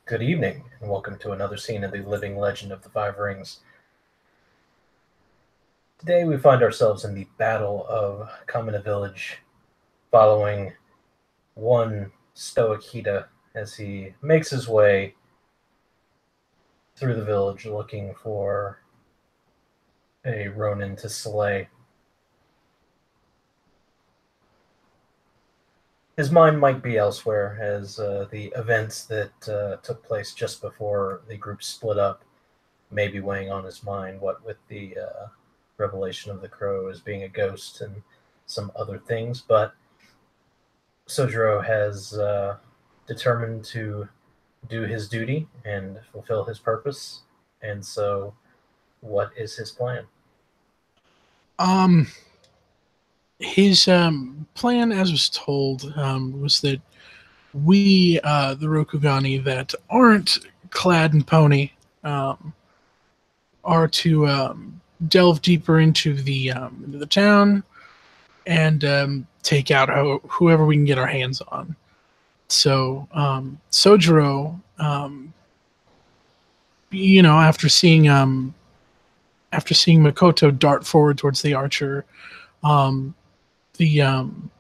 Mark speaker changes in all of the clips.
Speaker 1: Good evening, and welcome to another scene of the living legend of the Five Rings. Today we find ourselves in the Battle of Kamina Village, following one stoic Hida as he makes his way through the village looking for a Ronin to slay. His mind might be elsewhere as the events that took place just before the group split up may be weighing on his mind, what with the revelation of the crow as being a ghost and some other things. But Sojiro has determined to do his duty and fulfill his purpose. And so, what is his plan?
Speaker 2: Um, his plan, as was told, was that the Rokugani that aren't clad in pony, um, are to delve deeper into the town and take out whoever we can get our hands on. So Sojiro, after seeing Makoto dart forward towards the archer, um, the um,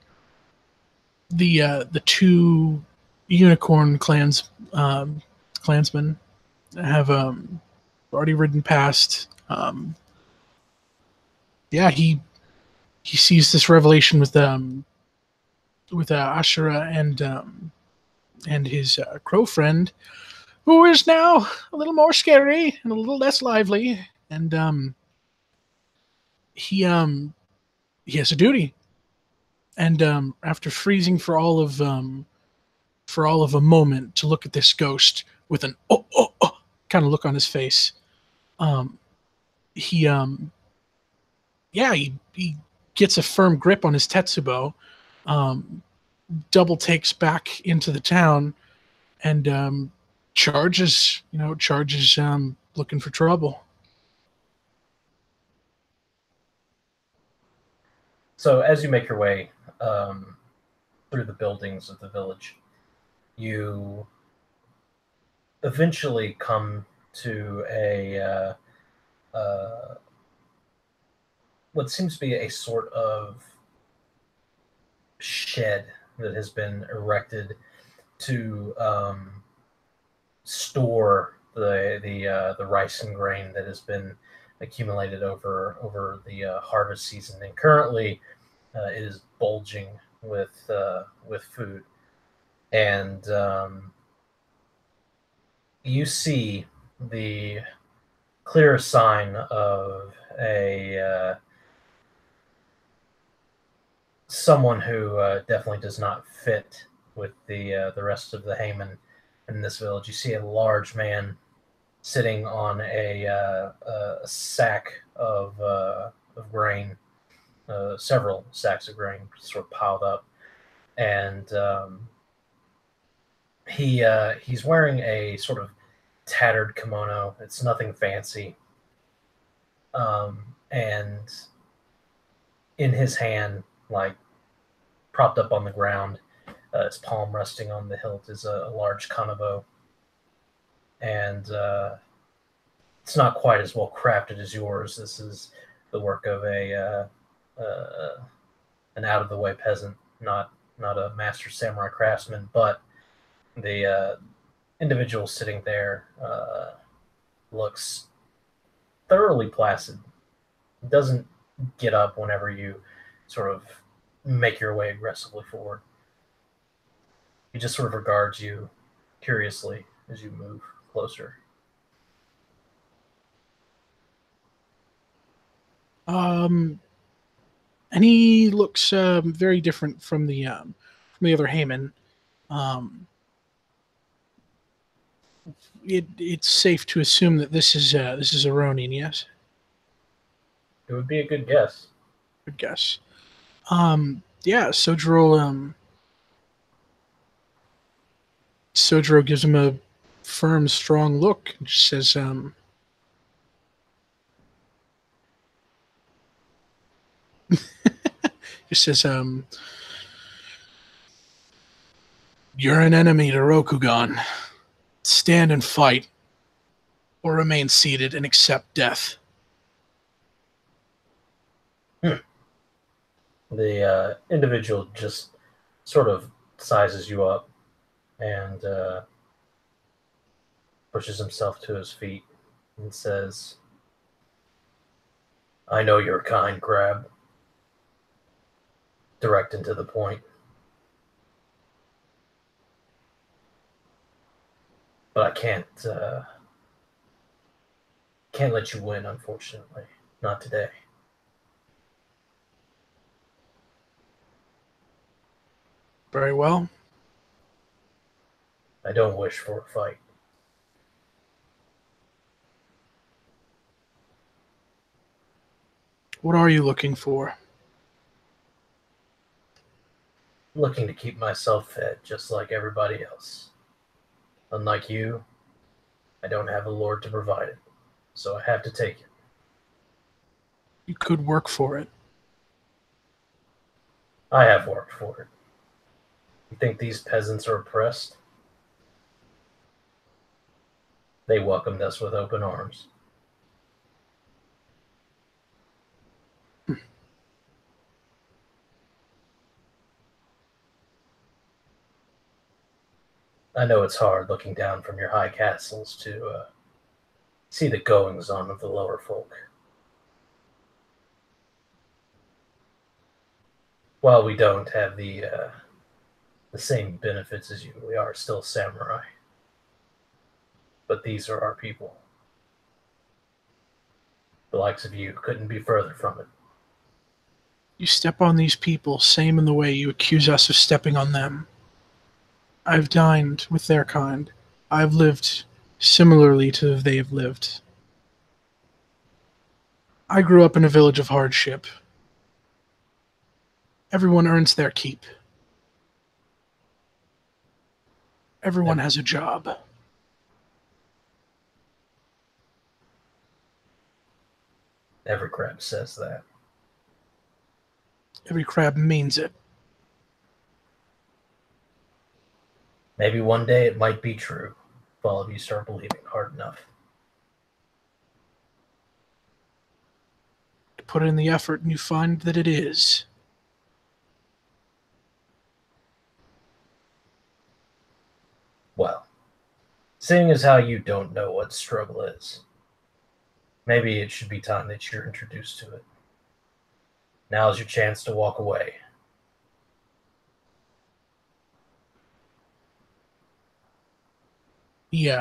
Speaker 2: the two unicorn clansmen have already ridden past. Yeah, he sees this revelation with Ashura and his crow friend, who is now a little more scary and a little less lively, and he he has a duty. And after freezing for all of a moment to look at this ghost with an oh kind of look on his face, um, he yeah he gets a firm grip on his tetsubo, um, double takes back into the town, and charges looking for trouble.
Speaker 1: So, as you make your way um, through the buildings of the village, you eventually come to what seems to be a sort of shed that has been erected to store the rice and grain that has been accumulated over the harvest season, and currently it is bulging with food, and you see the clear sign of a someone who definitely does not fit with the rest of the Hayman in this village. You see a large man sitting on a sack of grain, several sacks of grain, sort of piled up, and he's wearing a sort of tattered kimono. It's nothing fancy, and in his hand, like propped up on the ground, his palm resting on the hilt, is a large kanabo, and it's not quite as well crafted as yours. This is the work of a an out of the way peasant, not a master samurai craftsman. But the individual sitting there looks thoroughly placid. Doesn't get up whenever you sort of make your way aggressively forward. He just sort of regards you curiously as you move closer.
Speaker 2: Um, and he looks very different from the other Hayman. Um, it's safe to assume that this is a Ronin. Yes,
Speaker 1: It would be a good guess.
Speaker 2: good guess. Yeah, Sojiro gives him a firm, strong look and just says, just says, "You're an enemy to Rokugan." Stand and fight, or remain seated and accept death.
Speaker 1: The individual just sort of sizes you up and pushes himself to his feet and says, I know you're kind, Crab. Direct and to the point. But I can't let you win, unfortunately. Not today.
Speaker 2: Very well.
Speaker 1: I don't wish for a fight.
Speaker 2: What are you looking for?
Speaker 1: I'm looking to keep myself fed just like everybody else. Unlike you, I don't have a lord to provide it, so I have to take it.
Speaker 2: You could work for it.
Speaker 1: I have worked for it. You think these peasants are oppressed? They welcomed us with open arms. I know it's hard looking down from your high castles to see the goings on of the lower folk. While we don't have the same benefits as you, we are still samurai. But these are our people. The likes of you couldn't be further from it.
Speaker 2: You step on these people, same in the way you accuse us of stepping on them. I've dined with their kind. I've lived similarly to they have lived. I grew up in a village of hardship. Everyone earns their keep. Everyone has a job.
Speaker 1: Every crab says that.
Speaker 2: Every crab means it.
Speaker 1: Maybe one day it might be true if all of you start believing hard enough.
Speaker 2: Put in the effort and you find that it is.
Speaker 1: Well, seeing as how you don't know what struggle is, maybe it should be time that you're introduced to it. Now's your chance to walk away.
Speaker 2: He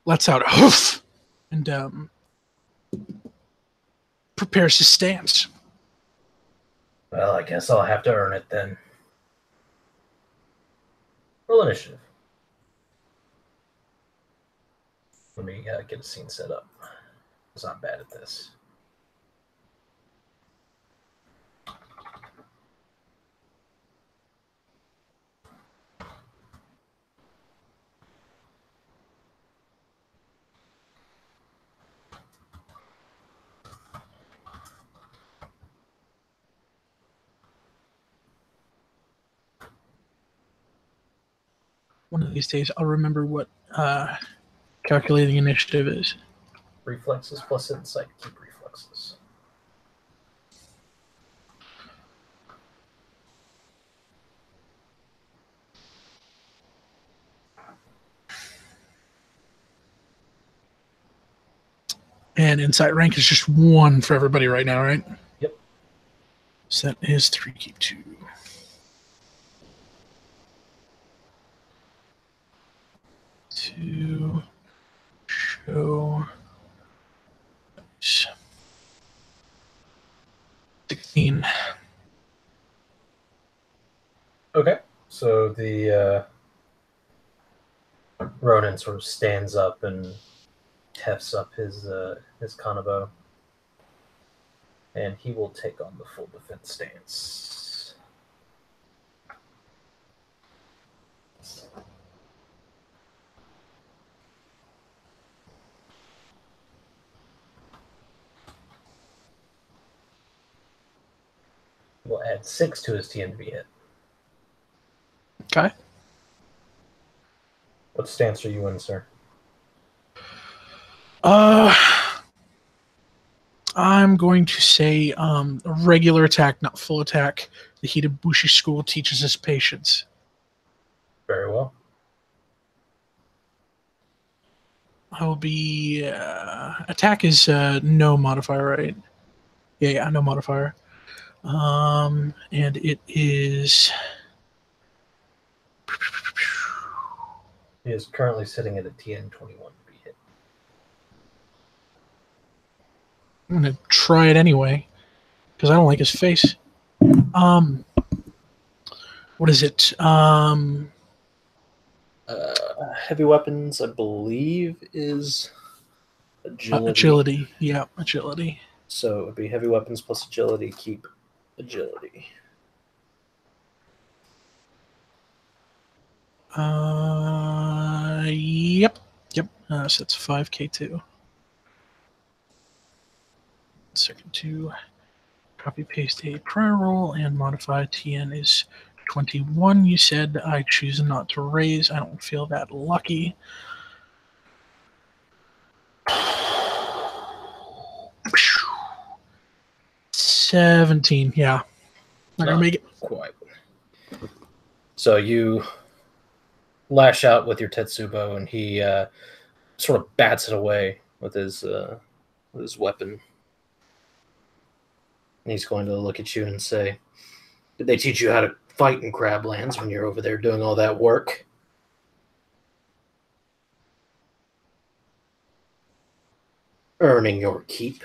Speaker 2: lets out a hoof and prepares his stance.
Speaker 1: Well, I guess I'll have to earn it then. Roll initiative. Let me get a scene set up, because I'm bad at this.
Speaker 2: One of these days, I'll remember what calculating initiative is.
Speaker 1: Reflexes plus insight. Keep reflexes.
Speaker 2: And insight rank is just 1 for everybody right now, right?
Speaker 1: Yep.
Speaker 2: So that is 3, keep 2. 2. Show. 16.
Speaker 1: Okay. So the Ronin sort of stands up and hefts up his kanabo, and he will take on the full defense stance. We'll add 6 to his TN to be hit.
Speaker 2: Okay.
Speaker 1: What stance are you in, sir?
Speaker 2: I'm going to say a regular attack, not full attack. The Hidabushi school teaches us patience.
Speaker 1: Very well.
Speaker 2: I will be attack is no modifier, right? Yeah, no modifier. And it is.
Speaker 1: He is currently sitting at a TN 21 to be hit.
Speaker 2: I'm gonna try it anyway because I don't like his face. What is it?
Speaker 1: Heavy weapons, I believe, is agility.
Speaker 2: Agility. Yeah, agility.
Speaker 1: So it would be heavy weapons plus agility. Keep agility.
Speaker 2: Yep. So that's 5k2. Second to copy paste a prior roll and modify TN is 21. You said I choose not to raise. I don't feel that lucky. 17. Yeah. Not gonna make it.
Speaker 1: Quite. So you lash out with your Tetsubo, and he sort of bats it away with his weapon. And he's going to look at you and say, "Did they teach you how to fight in Crablands when you're over there doing all that work?" Earning your keep.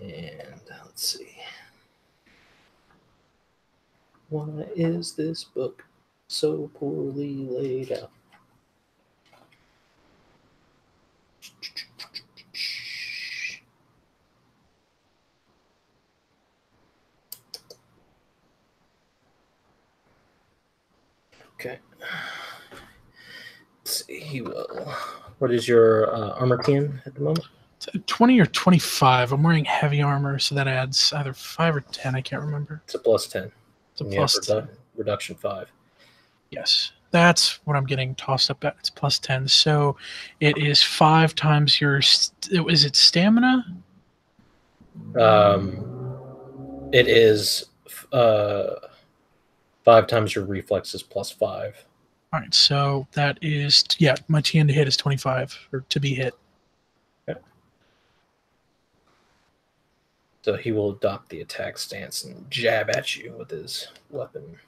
Speaker 1: And let's see. Why is this book so poorly laid out? Okay. Let's see. He will. What is your armor TN at the moment?
Speaker 2: 20 or 25. I'm wearing heavy armor, so that adds either 5 or 10. I can't remember.
Speaker 1: It's a plus 10.
Speaker 2: It's a plus 10.
Speaker 1: Reduction 5.
Speaker 2: Yes, that's what I'm getting tossed up at. It's plus 10. So it is 5 times your. Is it stamina?
Speaker 1: It is 5 times your reflexes plus 5.
Speaker 2: All right, so that is my TN to hit is 25 or to be hit.
Speaker 1: Okay. So he will adopt the attack stance and jab at you with his weapon.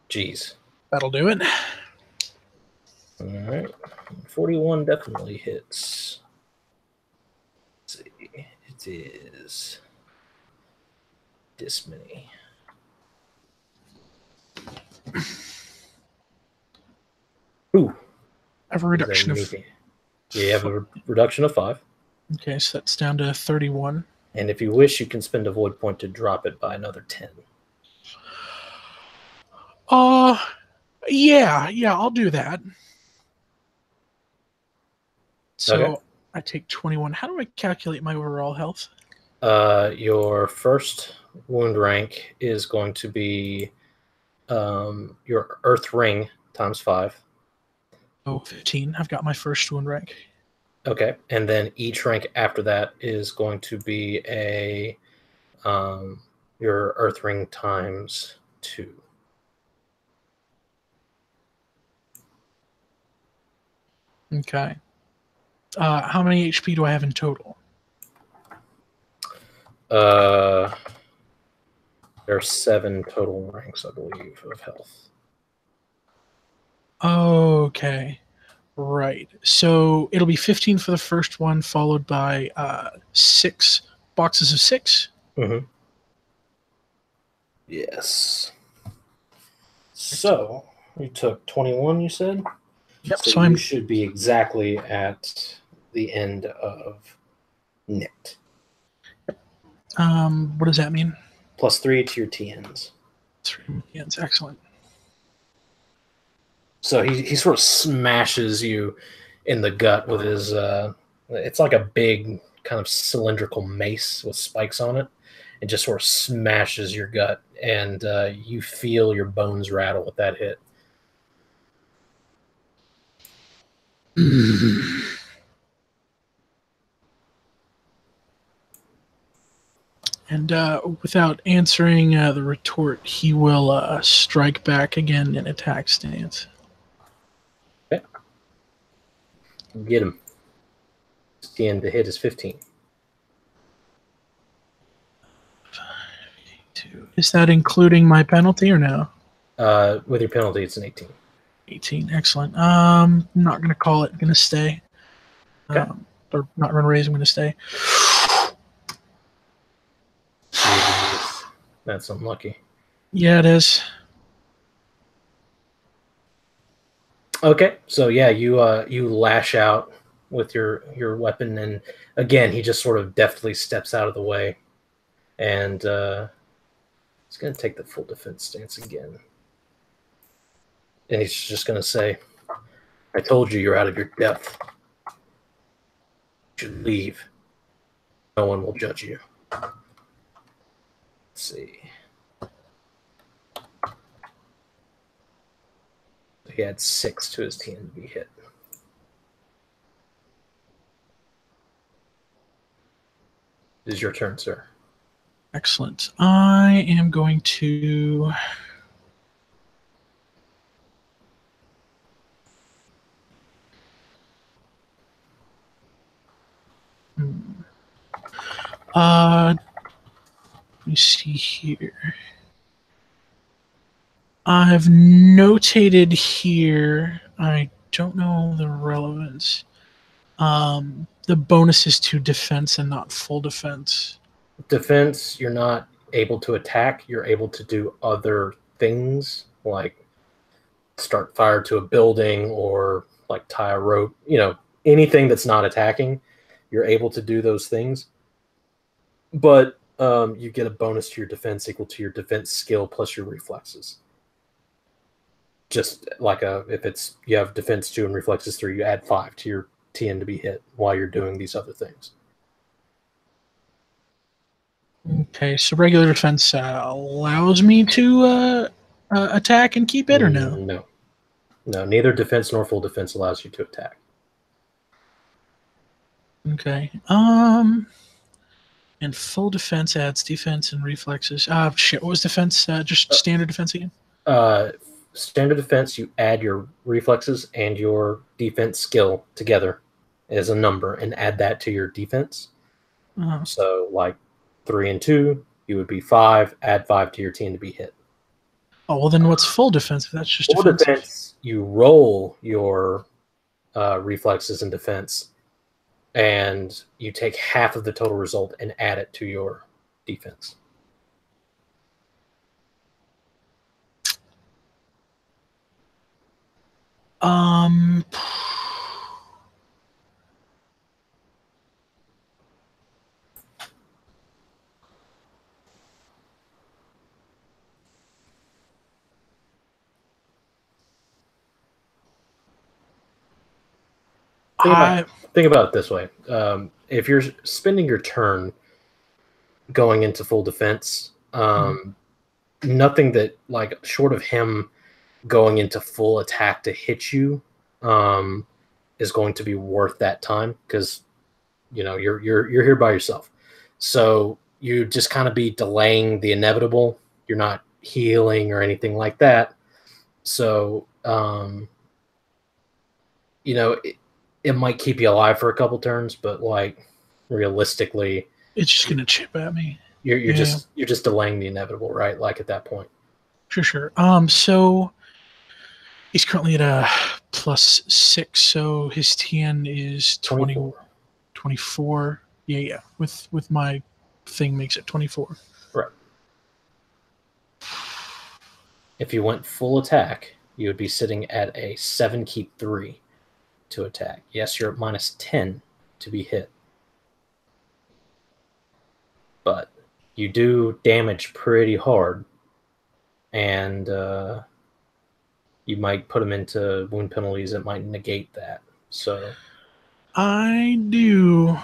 Speaker 1: Jeez.
Speaker 2: That'll do it.
Speaker 1: All right. 41 definitely hits. Let's see. It is this many. Ooh.
Speaker 2: I have a reduction of.
Speaker 1: Yeah, you have a reduction of 5.
Speaker 2: Okay, so that's down to 31.
Speaker 1: And if you wish, you can spend a void point to drop it by another 10.
Speaker 2: Yeah, I'll do that. So
Speaker 1: okay.
Speaker 2: I take 21. How do I calculate my overall health?
Speaker 1: Your first wound rank is going to be your Earth Ring times 5.
Speaker 2: Oh, 15. I've got my first wound rank.
Speaker 1: Okay, and then each rank after that is going to be your Earth Ring times 2.
Speaker 2: Okay. How many HP do I have in total?
Speaker 1: There are 7 total ranks, I believe, of health.
Speaker 2: Okay. Right. So it'll be 15 for the first one, followed by 6 boxes of 6.
Speaker 1: Mm-hmm. Yes. So you took 21, you said?
Speaker 2: Yep.
Speaker 1: So you should be exactly at the end of net.
Speaker 2: What does that mean?
Speaker 1: Plus 3 to your TNs.
Speaker 2: 3 TNs. Excellent.
Speaker 1: So he sort of smashes you in the gut with his it's like a big kind of cylindrical mace with spikes on it. It just sort of smashes your gut, and you feel your bones rattle with that hit.
Speaker 2: And without answering the retort, he will strike back again in attack stance.
Speaker 1: Okay. Get him. The end to hit is 15.
Speaker 2: Is that including my penalty or no?
Speaker 1: With your penalty, it's an 18.
Speaker 2: 18, excellent. Not going to call it, going to stay.
Speaker 1: Okay.
Speaker 2: Or not run raise, I'm going to stay.
Speaker 1: Jeez. That's unlucky.
Speaker 2: Yeah, it is.
Speaker 1: Okay, so yeah, you lash out with your weapon, and again, he just sort of deftly steps out of the way, and he's going to take the full defense stance again. And he's just going to say, I told you you're out of your depth. You should leave. No one will judge you. Let's see. He had 6 to his team to be hit. It is your turn, sir.
Speaker 2: Excellent. I am going to... let me see here. I've notated here, I don't know the relevance. The bonus is to defense and not full defense.
Speaker 1: Defense, you're not able to attack. You're able to do other things, like start fire to a building or like tie a rope. You know, anything that's not attacking, you're able to do those things. But you get a bonus to your defense equal to your defense skill plus your reflexes. Just like if it's you have defense 2 and reflexes 3, you add 5 to your TN to be hit while you're doing these other things.
Speaker 2: Okay, so regular defense allows me to attack and keep it, or no?
Speaker 1: No, neither defense nor full defense allows you to attack.
Speaker 2: Okay. And full defense adds defense and reflexes. Shit. What was defense? Just standard defense again?
Speaker 1: Standard defense, you add your reflexes and your defense skill together as a number and add that to your defense.
Speaker 2: Uh-huh.
Speaker 1: So, like 3 and 2, you would be 5. Add 5 to your team to be hit.
Speaker 2: Oh, well, then what's full defense if that's just
Speaker 1: full defense? You roll your reflexes and defense, and you take half of the total result and add it to your defense. Think about it this way. If you're spending your turn going into full defense, nothing that, like, short of him going into full attack to hit you is going to be worth that time, because you know you're here by yourself. So you just kind of be delaying the inevitable. You're not healing or anything like that. So you know, it might keep you alive for a couple turns, but like realistically,
Speaker 2: it's just gonna chip at me.
Speaker 1: You're just delaying the inevitable, right? Like at that point.
Speaker 2: Sure. So he's currently at a +6, so his TN is 24. Yeah. With my thing makes it 24.
Speaker 1: Right. If you went full attack, you would be sitting at a 7 keep 3 to attack. Yes, you're at -10 to be hit. But you do damage pretty hard, and you might put them into wound penalties that might negate that. So
Speaker 2: I do.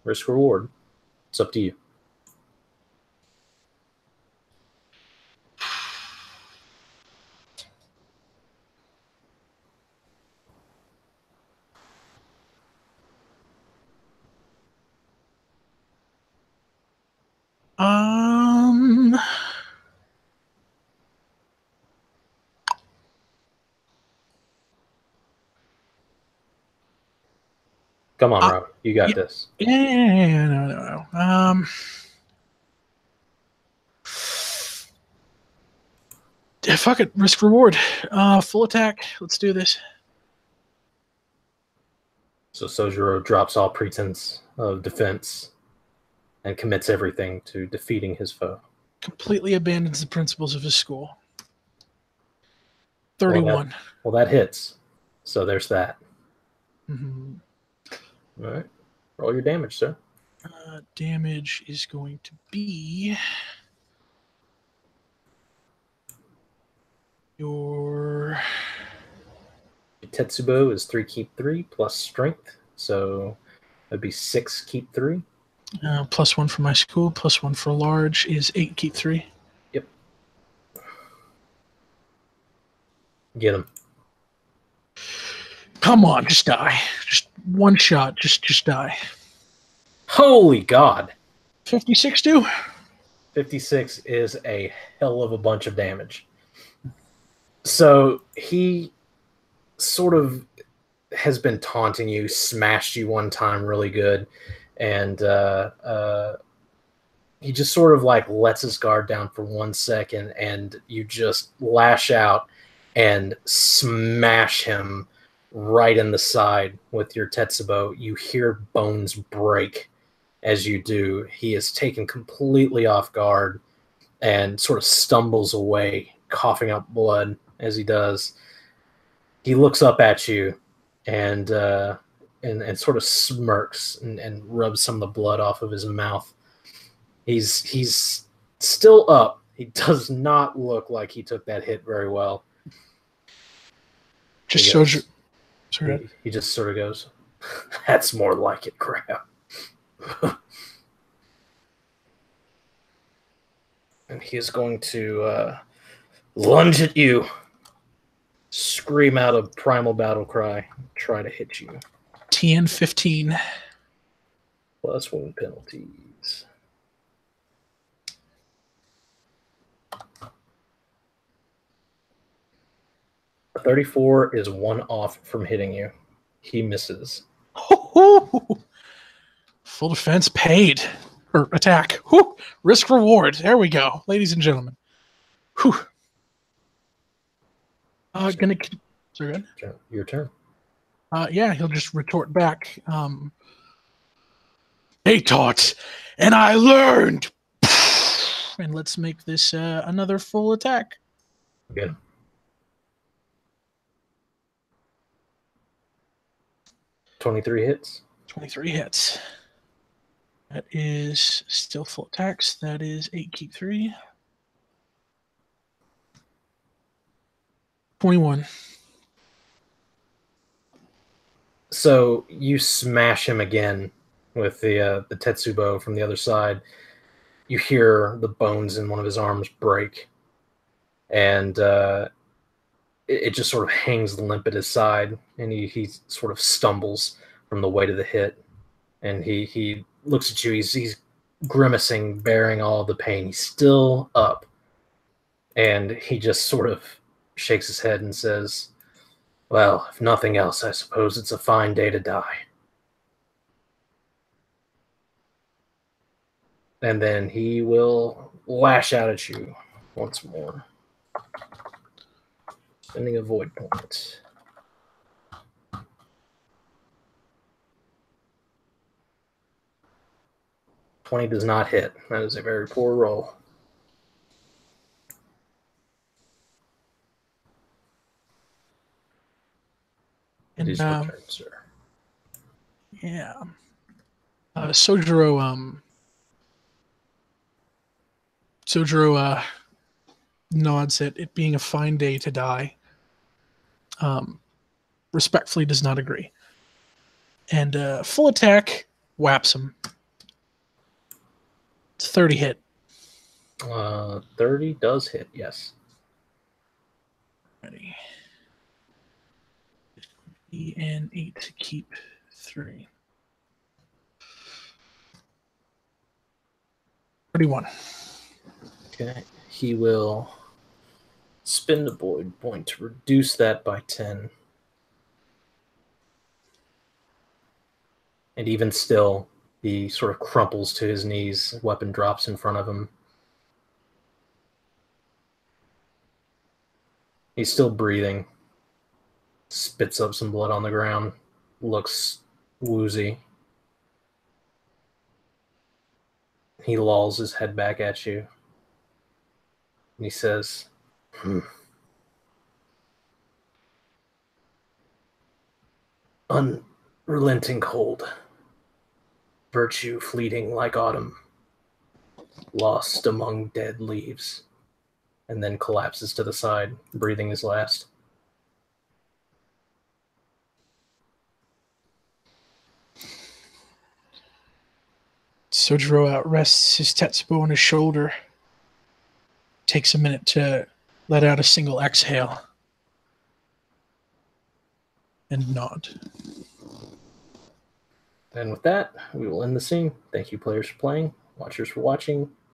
Speaker 1: Risk reward. It's up to you.
Speaker 2: Um,
Speaker 1: Come on, Rob. You got
Speaker 2: yeah,
Speaker 1: this.
Speaker 2: yeah, no. Yeah, fuck it, risk reward. Full attack. Let's do this.
Speaker 1: So Sojiro drops all pretense of defense and commits everything to defeating his foe.
Speaker 2: Completely abandons the principles of his school.
Speaker 1: Well,
Speaker 2: 31.
Speaker 1: that hits. So there's that.
Speaker 2: Mm-hmm.
Speaker 1: All right. Roll your damage, sir.
Speaker 2: Damage is going to be your
Speaker 1: Tetsubo is 3 keep 3 plus strength. So that'd be 6 keep 3.
Speaker 2: +1 for my school, +1 for large is 8 keep 3.
Speaker 1: Yep. Get him.
Speaker 2: Come on, just die. Just one shot. Just die.
Speaker 1: Holy God.
Speaker 2: 56 do?
Speaker 1: 56 is a hell of a bunch of damage. So he sort of has been taunting you, smashed you one time really good, and he just sort of like lets his guard down for 1 second, and you just lash out and smash him right in the side with your Tetsubo. You hear bones break as you do. He is taken completely off guard and sort of stumbles away, coughing up blood as he does. He looks up at you and sort of smirks and rubs some of the blood off of his mouth. He's still up. He does not look like he took that hit very well.
Speaker 2: Just shows you.
Speaker 1: He just sort of goes, "That's more like it, crap." And he is going to lunge at you, scream out a primal battle cry, try to hit you.
Speaker 2: TN 15.
Speaker 1: Plus wound penalties. A 34 is 1 off from hitting you. He misses.
Speaker 2: Full defense paid. Or attack. Whew. Risk reward. There we go, ladies and gentlemen. Whew. Gonna. Sorry, good.
Speaker 1: Your turn.
Speaker 2: Yeah, he'll just retort back. They taught, and I learned. And let's make this another full attack.
Speaker 1: Good. $23 hits.
Speaker 2: 23 hits. That is still full attacks. That is 8 keep 3. 21.
Speaker 1: So you smash him again with the Tetsubo from the other side. You hear the bones in one of his arms break, and it just sort of hangs limp at his side, and he sort of stumbles from the weight of the hit, and he looks at you. He's grimacing, bearing all the pain. He's still up, and he just sort of shakes his head and says, "Well, if nothing else, I suppose it's a fine day to die." And then he will lash out at you once more. Spending a void point. $20 does not hit. That is a very poor roll. It is your turn, sir.
Speaker 2: Yeah. Sojiro nods at it being a fine day to die. Respectfully does not agree. And full attack whaps him. It's 30 hit.
Speaker 1: 30 does hit, yes.
Speaker 2: Ready. And 8 to keep 3. 31.
Speaker 1: Okay. He will spend a void point to reduce that by 10. And even still, he sort of crumples to his knees. Weapon drops in front of him. He's still breathing. Spits up some blood on the ground. Looks woozy. He lolls his head back at you. And he says, Unrelenting cold. Virtue fleeting like autumn. Lost among dead leaves. And then collapses to the side, breathing his last.
Speaker 2: Sojiro outrests his Tetsubo on his shoulder. Takes a minute to let out a single exhale. And nod.
Speaker 1: And with that, we will end the scene. Thank you, players, for playing, watchers for watching.